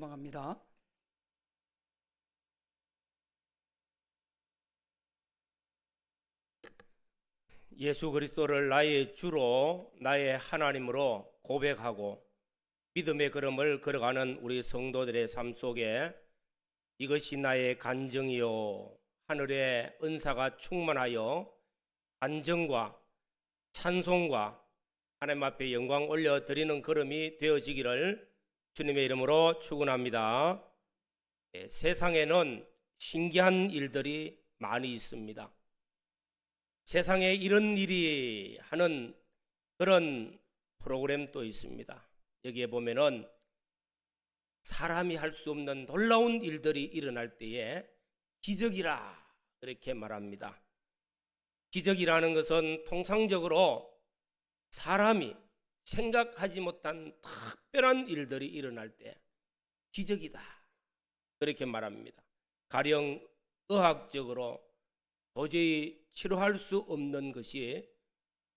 소망합니다. 예수 그리스도를 나의 주로 나의 하나님으로 고백하고 믿음의 걸음을 걸어가는 우리 성도들의 삶 속에 이것이 나의 간증이요 하늘의 은사가 충만하여 안정과 찬송과 하나님 앞에 영광 올려드리는 걸음이 되어지기를 주님의 이름으로 축원합니다. 세상에는 신기한 일들이 많이 있습니다. 세상에 이런 일이 하는 그런 프로그램도 있습니다. 여기에 보면은 사람이 할 수 없는 놀라운 일들이 일어날 때에 기적이라 이렇게 말합니다. 기적이라는 것은 통상적으로 사람이 생각하지 못한 특별한 일들이 일어날 때 기적이다 그렇게 말합니다. 가령 의학적으로 도저히 치료할 수 없는 것이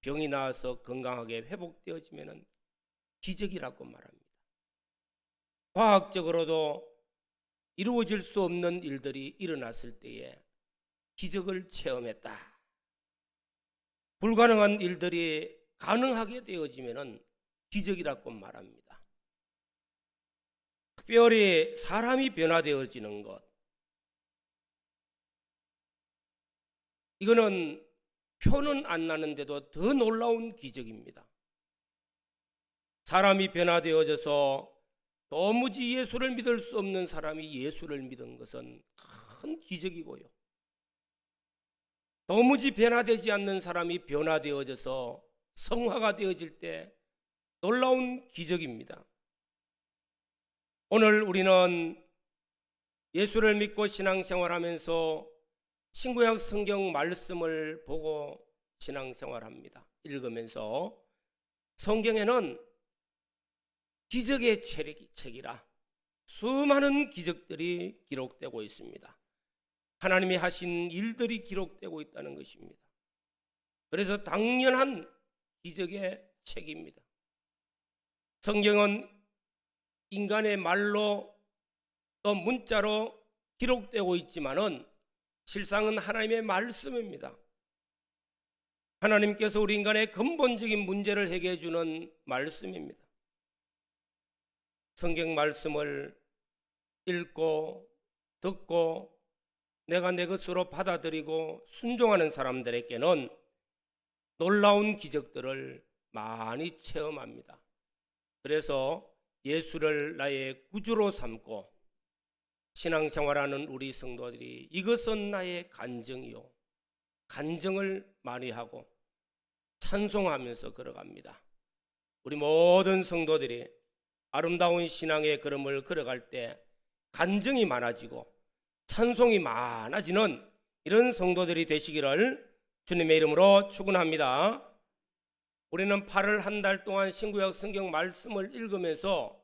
병이 나와서 건강하게 회복되어지면 기적이라고 말합니다. 과학적으로도 이루어질 수 없는 일들이 일어났을 때에 기적을 체험했다. 불가능한 일들이 가능하게 되어지면 기적이라고 말합니다. 특별히 사람이 변화되어지는 것, 이거는 표는 안 나는데도 더 놀라운 기적입니다. 사람이 변화되어져서 도무지 예수를 믿을 수 없는 사람이 예수를 믿은 것은 큰 기적이고요. 도무지 변화되지 않는 사람이 변화되어져서 성화가 되어질 때 놀라운 기적입니다. 오늘 우리는 예수를 믿고 신앙생활하면서 신구약 성경 말씀을 보고 신앙생활합니다. 읽으면서 성경에는 기적의 책이라 수많은 기적들이 기록되고 있습니다. 하나님이 하신 일들이 기록되고 있다는 것입니다. 그래서 당연한 기적의 책입니다. 성경은 인간의 말로 또 문자로 기록되고 있지만은 실상은 하나님의 말씀입니다. 하나님께서 우리 인간의 근본적인 문제를 해결해 주는 말씀입니다. 성경 말씀을 읽고 듣고 내가 내 것으로 받아들이고 순종하는 사람들에게는 놀라운 기적들을 많이 체험합니다. 그래서 예수를 나의 구주로 삼고 신앙생활하는 우리 성도들이 이것은 나의 간증이요, 간증을 많이 하고 찬송하면서 걸어갑니다. 우리 모든 성도들이 아름다운 신앙의 걸음을 걸어갈 때 간증이 많아지고 찬송이 많아지는 이런 성도들이 되시기를 주님의 이름으로 축원합니다. 우리는 8월 한 달 동안 신구약 성경 말씀을 읽으면서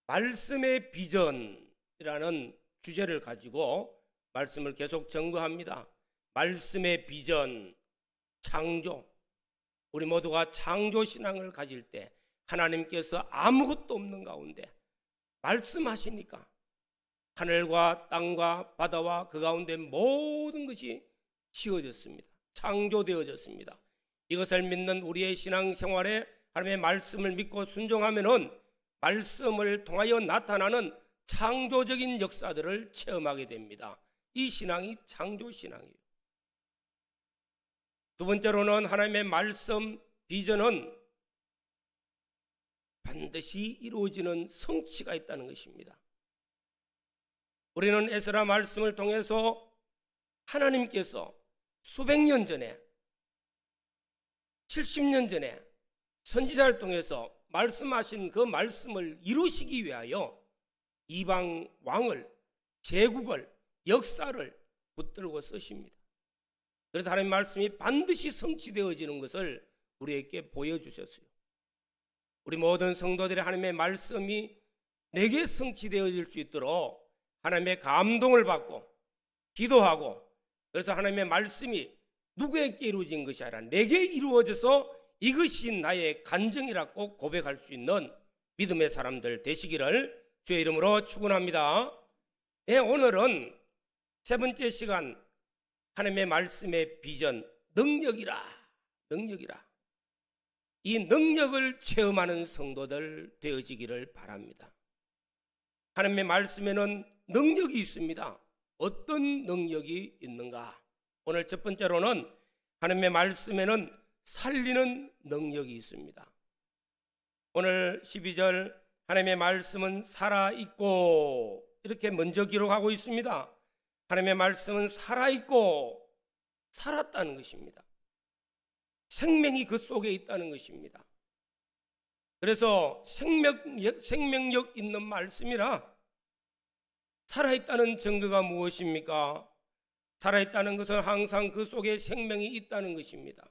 말씀의 비전이라는 주제를 가지고 말씀을 계속 전거합니다. 말씀의 비전, 창조. 우리 모두가 창조 신앙을 가질 때 하나님께서 아무것도 없는 가운데 말씀하시니까 하늘과 땅과 바다와 그 가운데 모든 것이 지어졌습니다. 창조되어졌습니다. 이것을 믿는 우리의 신앙생활에 하나님의 말씀을 믿고 순종하면은 말씀을 통하여 나타나는 창조적인 역사들을 체험하게 됩니다. 이 신앙이 창조신앙이에요. 두 번째로는 하나님의 말씀 비전은 반드시 이루어지는 성취가 있다는 것입니다. 우리는 에스라 말씀을 통해서 하나님께서 수백 년 전에 70년 전에 선지자를 통해서 말씀하신 그 말씀을 이루시기 위하여 이방 왕을, 제국을, 역사를 붙들고 쓰십니다. 그래서 하나님의 말씀이 반드시 성취되어지는 것을 우리에게 보여주셨어요. 우리 모든 성도들의 하나님의 말씀이 내게 성취되어질 수 있도록 하나님의 감동을 받고 기도하고, 그래서 하나님의 말씀이 누구에게 이루어진 것이 아니라 내게 이루어져서 이것이 나의 간증이라고 고백할 수 있는 믿음의 사람들 되시기를 주의 이름으로 축원합니다. 네, 오늘은 세 번째 시간 하나님의 말씀의 비전, 능력이라. 이 능력을 체험하는 성도들 되어지기를 바랍니다. 하나님의 말씀에는 능력이 있습니다. 어떤 능력이 있는가? 오늘 첫 번째로는 하나님의 말씀에는 살리는 능력이 있습니다. 오늘 12절 하나님의 말씀은 살아있고 이렇게 먼저 기록하고 있습니다. 하나님의 말씀은 살아있고 살았다는 것입니다. 생명이 그 속에 있다는 것입니다. 그래서 생명력 있는 말씀이라 살아있다는 증거가 무엇입니까? 살아있다는 것은 항상 그 속에 생명이 있다는 것입니다.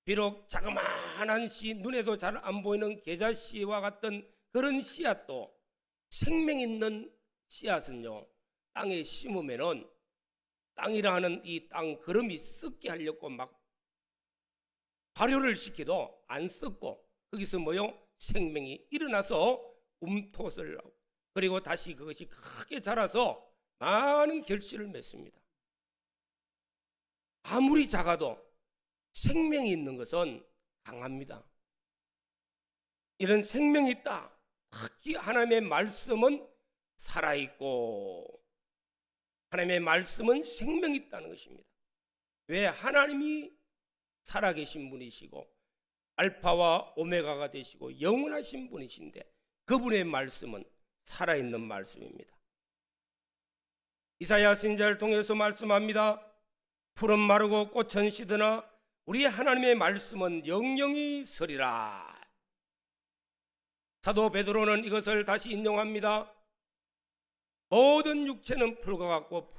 비록 자그마한 씨, 눈에도 잘 안 보이는 계자씨와 같은 그런 씨앗도 생명 있는 씨앗은요, 땅에 심으면은 땅이라 하는 이 땅 거름이 썩게 하려고 막 발효를 시켜도 안 썩고 거기서 뭐요? 생명이 일어나서 움톳을 하고 그리고 다시 그것이 크게 자라서 많은 결실을 맺습니다. 아무리 작아도 생명이 있는 것은 강합니다. 이런 생명이 있다. 특히 하나님의 말씀은 살아있고 하나님의 말씀은 생명이 있다는 것입니다. 왜? 하나님이 살아계신 분이시고 알파와 오메가가 되시고 영원하신 분이신데 그분의 말씀은 살아있는 말씀입니다. 이사야 선지자를 통해서 말씀합니다. 풀은 마르고 꽃은 시드나 우리 하나님의 말씀은 영영이 서리라. 사도 베드로는 이것을 다시 인용합니다. 모든 육체는 풀과 같고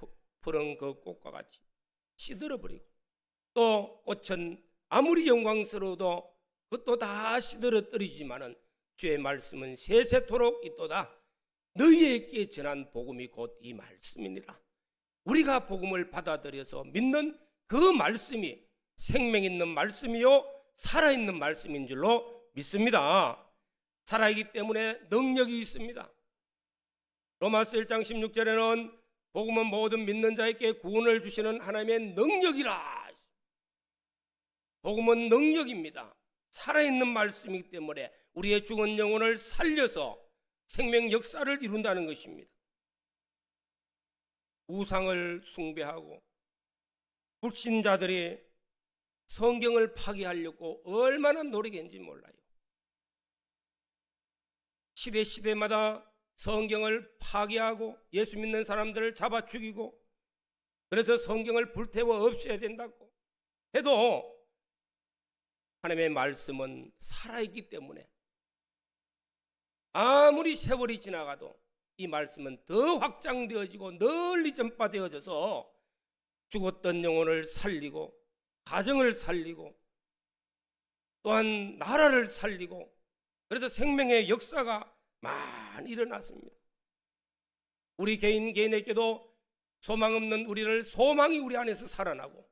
풀은 그 꽃과 같이 시들어버리고 또 꽃은 아무리 영광스러워도 그것도 다 시들어뜨리지만은 주의 말씀은 세세토록 있도다. 너희에게 전한 복음이 곧 이 말씀이니라. 우리가 복음을 받아들여서 믿는 그 말씀이 생명 있는 말씀이요 살아있는 말씀인 줄로 믿습니다. 살아있기 때문에 능력이 있습니다. 로마서 1장 16절에는 복음은 모든 믿는 자에게 구원을 주시는 하나님의 능력이라. 복음은 능력입니다. 살아있는 말씀이기 때문에 우리의 죽은 영혼을 살려서 생명 역사를 이룬다는 것입니다. 우상을 숭배하고 불신자들이 성경을 파괴하려고 얼마나 노력했는지 몰라요. 시대마다 성경을 파괴하고 예수 믿는 사람들을 잡아 죽이고 그래서 성경을 불태워 없애야 된다고 해도 하나님의 말씀은 살아있기 때문에 아무리 세월이 지나가도 이 말씀은 더 확장되어지고 널리 전파되어져서 죽었던 영혼을 살리고 가정을 살리고 또한 나라를 살리고 그래서 생명의 역사가 많이 일어났습니다. 우리 개인에게도 소망 없는 우리를 소망이 우리 안에서 살아나고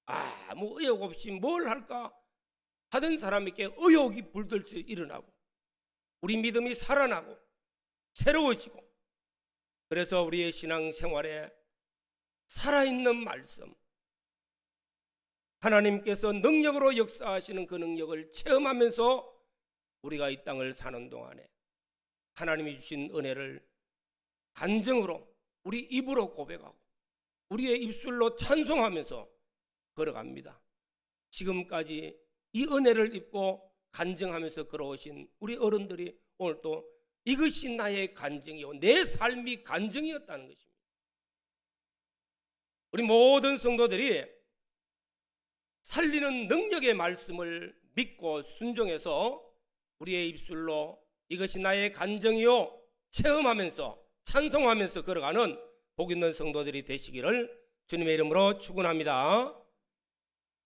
아무 의욕 없이 뭘 할까 하던 사람에게 의욕이 불들쳐 일어나고 우리 믿음이 살아나고 새로워지고 그래서 우리의 신앙생활에 살아있는 말씀 하나님께서 능력으로 역사하시는 그 능력을 체험하면서 우리가 이 땅을 사는 동안에 하나님이 주신 은혜를 간증으로 우리 입으로 고백하고 우리의 입술로 찬송하면서 걸어갑니다. 지금까지 이 은혜를 입고 간증하면서 걸어오신 우리 어른들이 오늘 또 이것이 나의 간증이요 내 삶이 간증이었다는 것입니다. 우리 모든 성도들이 살리는 능력의 말씀을 믿고 순종해서 우리의 입술로 이것이 나의 간증이요 체험하면서 찬송하면서 걸어가는 복 있는 성도들이 되시기를 주님의 이름으로 축원합니다.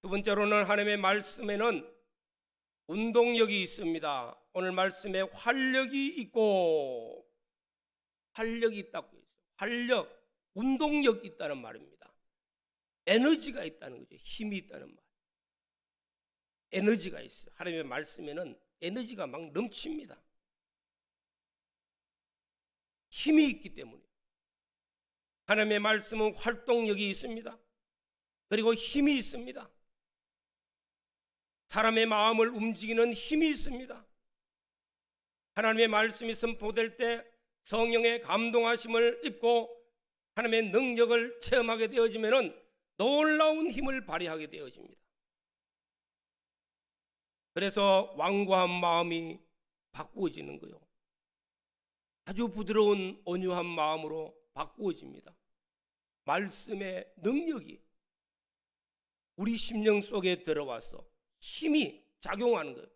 두 번째로는 하나님의 말씀에는 운동력이 있습니다. 오늘 말씀에 활력이 있고 활력이 있다고 했어요. 활력, 운동력이 있다는 말입니다. 에너지가 있다는 거죠. 힘이 있다는 말. 에너지가 있어요. 하나님의 말씀에는 에너지가 막 넘칩니다. 힘이 있기 때문에 하나님의 말씀은 활동력이 있습니다. 그리고 힘이 있습니다. 사람의 마음을 움직이는 힘이 있습니다. 하나님의 말씀이 선포될 때 성령의 감동하심을 입고 하나님의 능력을 체험하게 되어지면 놀라운 힘을 발휘하게 되어집니다. 그래서 완고한 마음이 바꾸어지는 거요. 아주 부드러운 온유한 마음으로 바꾸어집니다. 말씀의 능력이 우리 심령 속에 들어와서 힘이 작용하는 거예요.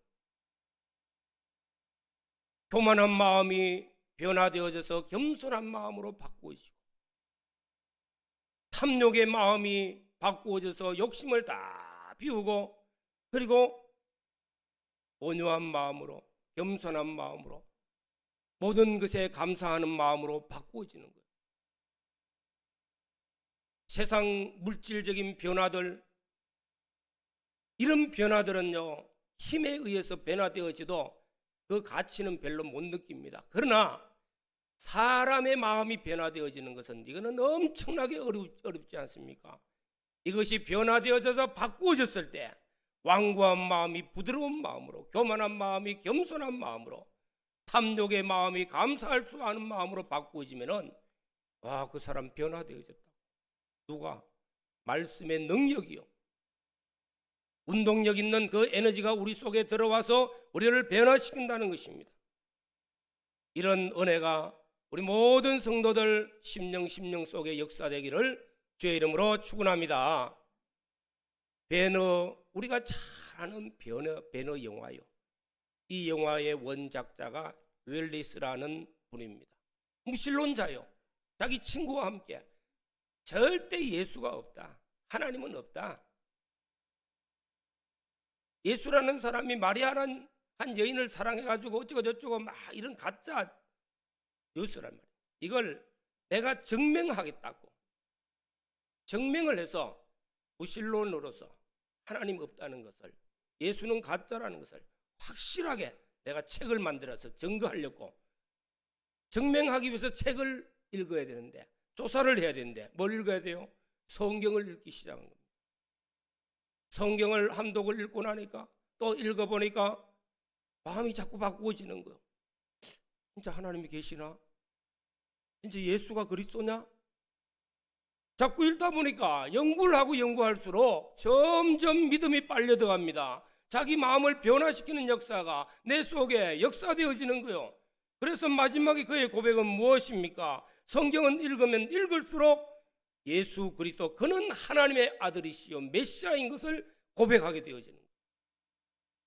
교만한 마음이 변화되어져서 겸손한 마음으로 바꾸어지고, 탐욕의 마음이 바꾸어져서 욕심을 다 비우고, 그리고 온유한 마음으로, 겸손한 마음으로, 모든 것에 감사하는 마음으로 바꾸어지는 거예요. 세상 물질적인 변화들, 이런 변화들은요, 힘에 의해서 변화되어지도 그 가치는 별로 못 느낍니다. 그러나 사람의 마음이 변화되어지는 것은 이거는 엄청나게 어렵지 않습니까? 이것이 변화되어져서 바꾸어졌을 때 완고한 마음이 부드러운 마음으로, 교만한 마음이 겸손한 마음으로, 탐욕의 마음이 감사할 수 없는 마음으로 바꾸어지면은 와, 그 사람 변화되어졌다. 누가? 말씀의 능력이요. 운동력 있는 그 에너지가 우리 속에 들어와서 우리를 변화시킨다는 것입니다. 이런 은혜가 우리 모든 성도들 심령 속에 역사되기를 주의 이름으로 축원합니다. 배너, 우리가 잘 아는 배너 영화요. 이 영화의 원작자가 웰리스라는 분입니다. 무신론자요. 자기 친구와 함께 절대 예수가 없다, 하나님은 없다, 예수라는 사람이 마리아라는 한 여인을 사랑해가지고 어쩌고 저쩌고 막 이런 가짜 뉴스란 말이에요. 이걸 내가 증명하겠다고 증명을 해서 무신론으로서 하나님 없다는 것을, 예수는 가짜라는 것을 확실하게 내가 책을 만들어서 증거하려고, 증명하기 위해서 책을 읽어야 되는데, 조사를 해야 되는데 뭘 읽어야 돼요? 성경을 읽기 시작한 겁니다. 성경을 한독을 읽고 나니까 또 읽어보니까 마음이 자꾸 바꾸어지는 거예요. 진짜 하나님이 계시나? 진짜 예수가 그리스도냐? 자꾸 읽다 보니까 연구를 하고 연구할수록 점점 믿음이 빨려 들어갑니다. 자기 마음을 변화시키는 역사가 내 속에 역사되어지는 거예요. 그래서 마지막에 그의 고백은 무엇입니까? 성경은 읽으면 읽을수록 예수 그리스도 그는 하나님의 아들이시요 메시아인 것을 고백하게 되어지는 거예요.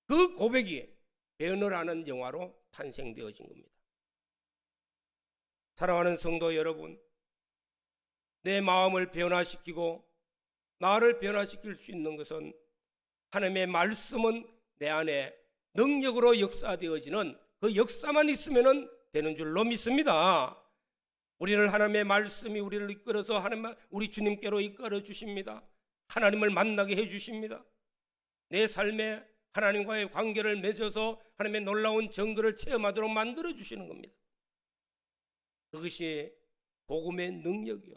그 고백이 배너라는 영화로 탄생되어진 겁니다. 사랑하는 성도 여러분, 내 마음을 변화시키고 나를 변화시킬 수 있는 것은 하나님의 말씀은 내 안에 능력으로 역사되어지는 그 역사만 있으면 되는 줄로 믿습니다. 우리를 하나님의 말씀이 우리를 이끌어서 하나님, 우리 주님께로 이끌어 주십니다. 하나님을 만나게 해 주십니다. 내 삶에 하나님과의 관계를 맺어서 하나님의 놀라운 정글을 체험하도록 만들어 주시는 겁니다. 그것이 복음의 능력이요.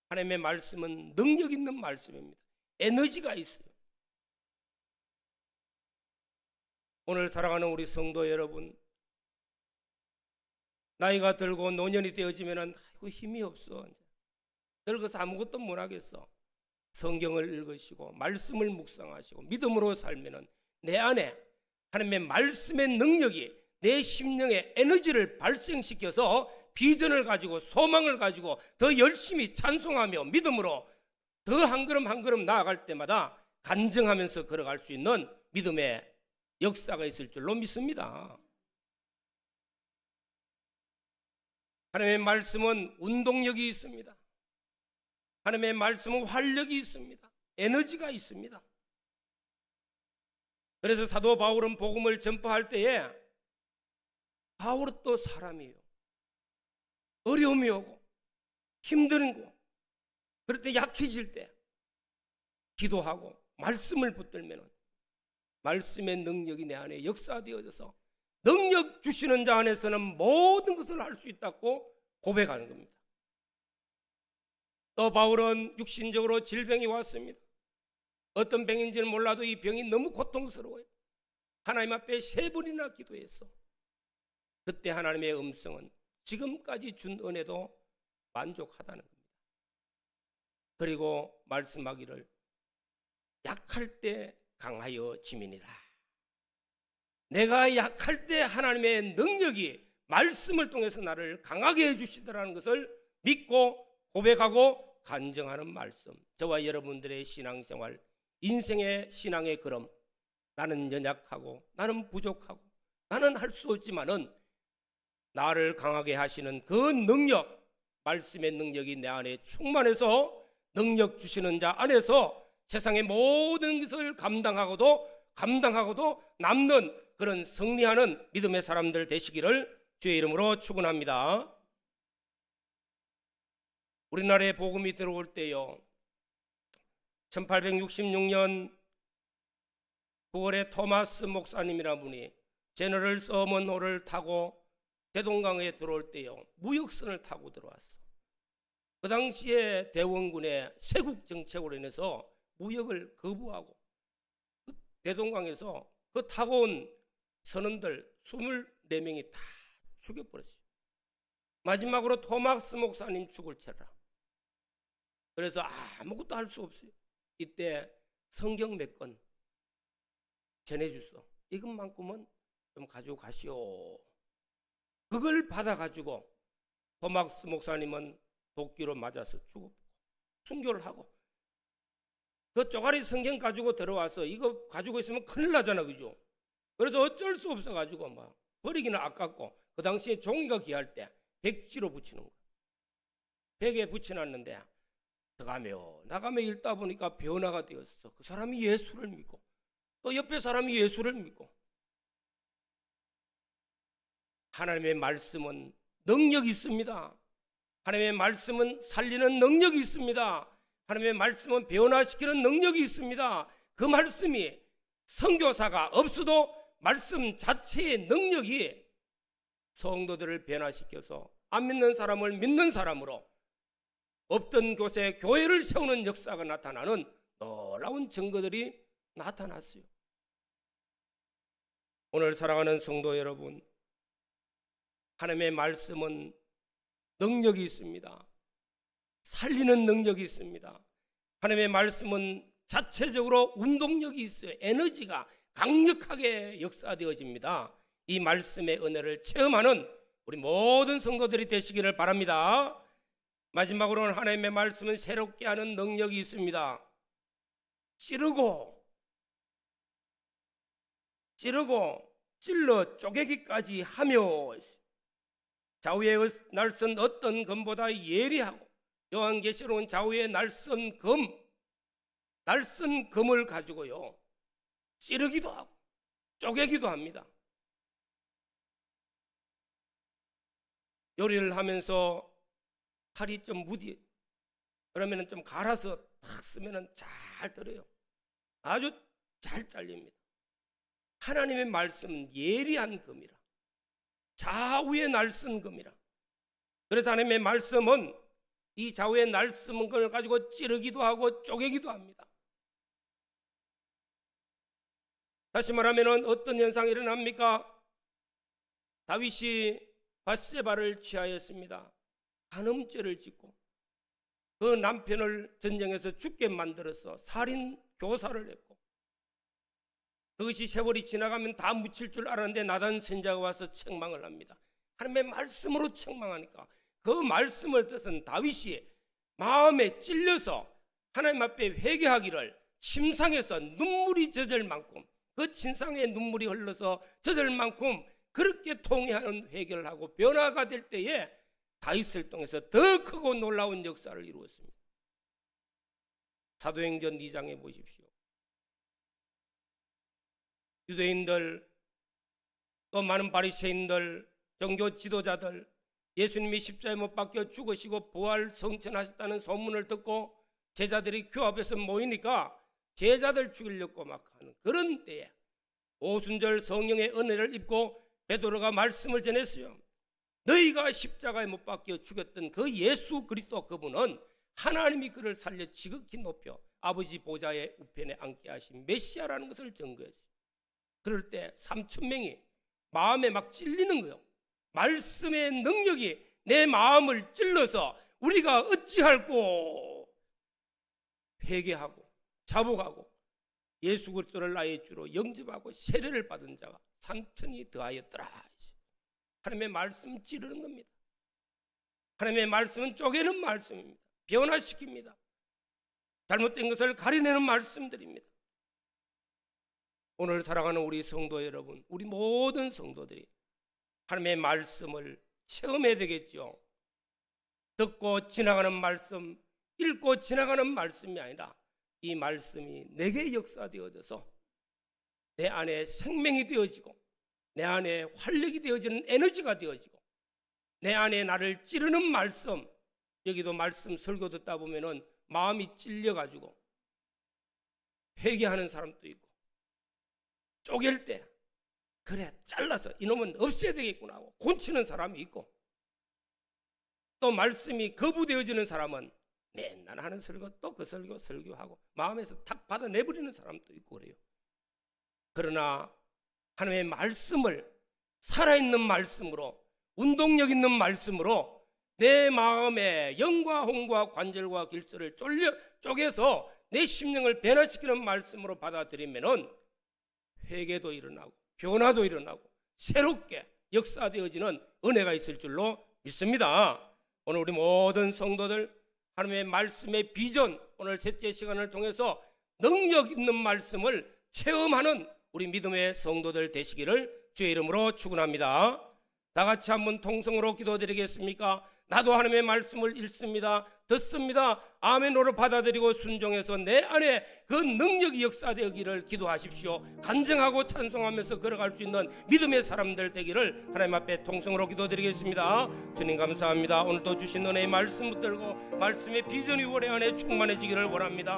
하나님의 말씀은 능력 있는 말씀입니다. 에너지가 있어요. 오늘 사랑하는 우리 성도 여러분, 나이가 들고 노년이 되어지면 아이고 힘이 없어, 늙어서 아무것도 못하겠어. 성경을 읽으시고 말씀을 묵상하시고 믿음으로 살면 내 안에 하나님의 말씀의 능력이 내 심령에 에너지를 발생시켜서 비전을 가지고 소망을 가지고 더 열심히 찬송하며 믿음으로 더 한 걸음 한 걸음 나아갈 때마다 간증하면서 걸어갈 수 있는 믿음의 역사가 있을 줄로 믿습니다. 하나님의 말씀은 운동력이 있습니다. 하나님의 말씀은 활력이 있습니다. 에너지가 있습니다. 그래서 사도 바울은 복음을 전파할 때에 바울은 또 사람이에요. 어려움이 오고 힘든 거, 그럴 때 약해질 때 기도하고 말씀을 붙들면 말씀의 능력이 내 안에 역사되어져서 능력 주시는 자 안에서는 모든 것을 할 수 있다고 고백하는 겁니다. 또 바울은 육신적으로 질병이 왔습니다. 어떤 병인지는 몰라도 이 병이 너무 고통스러워요. 하나님 앞에 3번이나 기도했어. 그때 하나님의 음성은 지금까지 준 은혜도 만족하다는 겁니다. 그리고 말씀하기를 약할 때 강하여 짐이니라. 내가 약할 때 하나님의 능력이 말씀을 통해서 나를 강하게 해주시더라는 것을 믿고 고백하고 간증하는 말씀. 저와 여러분들의 신앙생활, 인생의 신앙의 걸음, 나는 연약하고 나는 부족하고 나는 할 수 없지만은 나를 강하게 하시는 그 능력, 말씀의 능력이 내 안에 충만해서 능력 주시는 자 안에서 세상의 모든 것을 감당하고도 남는 그런 승리하는 믿음의 사람들 되시기를 주의 이름으로 축원합니다. 우리나라에 복음이 들어올 때요, 1866년 9월에 토마스 목사님이라는 분이 제너럴 서먼호를 타고 대동강에 들어올 때요, 무역선을 타고 들어왔어. 그 당시에 대원군의 쇄국 정책으로 인해서 무역을 거부하고 그 대동강에서 그 타고 온 선원들 24명이 다 죽여버렸어요. 마지막으로 토마스 목사님 죽을 채라. 그래서 아무것도 할 수 없어요. 이때 성경 몇 권 전해줬어. 이것만큼은 좀 가지고 가시오. 그걸 받아가지고 토마스 목사님은 도끼로 맞아서 죽었고 순교를 하고, 그 쪼가리 성경 가지고 들어와서 이거 가지고 있으면 큰일 나잖아, 그죠? 그래서 어쩔 수 없어가지고 막 버리기는 아깝고, 그 당시에 종이가 귀할 때 백지로 붙이는 거, 벽에 붙여놨는데 들어가며 나가며 읽다 보니까 변화가 되었어. 그 사람이 예수를 믿고 또 옆에 사람이 예수를 믿고. 하나님의 말씀은 능력이 있습니다. 하나님의 말씀은 살리는 능력이 있습니다. 하나님의 말씀은 변화시키는 능력이 있습니다. 그 말씀이 선교사가 없어도 말씀 자체의 능력이 성도들을 변화시켜서 안 믿는 사람을 믿는 사람으로, 없던 곳에 교회를 세우는 역사가 나타나는 놀라운 증거들이 나타났어요. 오늘 사랑하는 성도 여러분, 하나님의 말씀은 능력이 있습니다. 살리는 능력이 있습니다. 하나님의 말씀은 자체적으로 운동력이 있어요. 에너지가 강력하게 역사되어집니다. 이 말씀의 은혜를 체험하는 우리 모든 성도들이 되시기를 바랍니다. 마지막으로는 하나님의 말씀은 새롭게 하는 능력이 있습니다. 찌르고 찔러 쪼개기까지 하며 좌우의 날선 어떤 검보다 예리하고, 요한계시록은 좌우의 날선 검을 가지고요 찌르기도 하고 쪼개기도 합니다. 요리를 하면서 칼이 좀 무디, 그러면 좀 갈아서 탁 쓰면 잘 들어요. 아주 잘 잘립니다. 하나님의 말씀은 예리한 검이라, 좌우의 날선 검이라. 그래서 하나님의 말씀은 이 좌우의 날선 검을 가지고 찌르기도 하고 쪼개기도 합니다. 다시 말하면 어떤 현상이 일어납니까? 다윗이 밧세바를 취하였습니다. 간음죄를 짓고 그 남편을 전쟁에서 죽게 만들어서 살인 교사를 했고, 그것이 세월이 지나가면 다 묻힐 줄 알았는데 나단 선지자가 와서 책망을 합니다. 하나님의 말씀으로 책망하니까 그 말씀을 듣은 다윗이 마음에 찔려서 하나님 앞에 회개하기를 침상에서 눈물이 젖을 만큼, 그 침상에 눈물이 흘러서 젖을 만큼 그렇게 통회하는 회개를 하고 변화가 될 때에 다윗을 통해서 더 크고 놀라운 역사를 이루었습니다. 사도행전 2장에 보십시오. 유대인들, 또 많은 바리새인들, 종교 지도자들, 예수님이 십자가에 못 박혀 죽으시고 부활 성천하셨다는 소문을 듣고 제자들이 교 앞에서 모이니까 제자들 죽이려고 막 하는 그런 때에 오순절 성령의 은혜를 입고 베드로가 말씀을 전했어요. 너희가 십자가에 못 박혀 죽였던 그 예수 그리스도, 그분은 하나님이 그를 살려 지극히 높여 아버지 보좌의 우편에 앉게 하신 메시아라는 것을 증거했어요. 그럴 때 3,000명이 마음에 막 찔리는 거예요. 말씀의 능력이 내 마음을 찔러서 우리가 어찌할꼬 회개하고 자복하고 예수 그리스도를 나의 주로 영접하고 세례를 받은 자가 3,000이 더하였더라. 하나님의 말씀 찌르는 겁니다. 하나님의 말씀은 쪼개는 말씀입니다. 변화시킵니다. 잘못된 것을 가려내는 말씀들입니다. 오늘 사랑하는 우리 성도 여러분, 우리 모든 성도들이 하나님의 말씀을 체험해야 되겠죠. 듣고 지나가는 말씀, 읽고 지나가는 말씀이 아니라 이 말씀이 내게 역사되어져서 내 안에 생명이 되어지고 내 안에 활력이 되어지는 에너지가 되어지고 내 안에 나를 찌르는 말씀, 여기도 말씀 설교 듣다 보면은 마음이 찔려가지고 회개하는 사람도 있고 쪼갤 때 그래 잘라서 이놈은 없애야 되겠구나 하고 곤치는 사람이 있고 또 말씀이 거부되어지는 사람은 맨날 하는 설교 또 그 설교하고 마음에서 탁 받아내버리는 사람도 있고 그래요. 그러나 하나님의 말씀을 살아있는 말씀으로 운동력 있는 말씀으로 내 마음의 영과 홍과 관절과 길서를 쪼개서 내 심령을 변화시키는 말씀으로 받아들이면은 회개도 일어나고 변화도 일어나고 새롭게 역사되어지는 은혜가 있을 줄로 믿습니다. 오늘 우리 모든 성도들 하나님의 말씀의 비전, 오늘 셋째 시간을 통해서 능력 있는 말씀을 체험하는 우리 믿음의 성도들 되시기를 주의 이름으로 축원합니다. 다 같이 한번 통성으로 기도드리겠습니까? 나도 하나님의 말씀을 읽습니다. 듣습니다. 아멘으로 받아들이고 순종해서 내 안에 그 능력이 역사되기를 기도하십시오. 간증하고 찬송하면서 걸어갈 수 있는 믿음의 사람들 되기를 하나님 앞에 통성으로 기도드리겠습니다. 주님 감사합니다. 오늘도 주신 은혜의 말씀 붙들고 말씀의 비전이 올해 안에 충만해지기를 원합니다.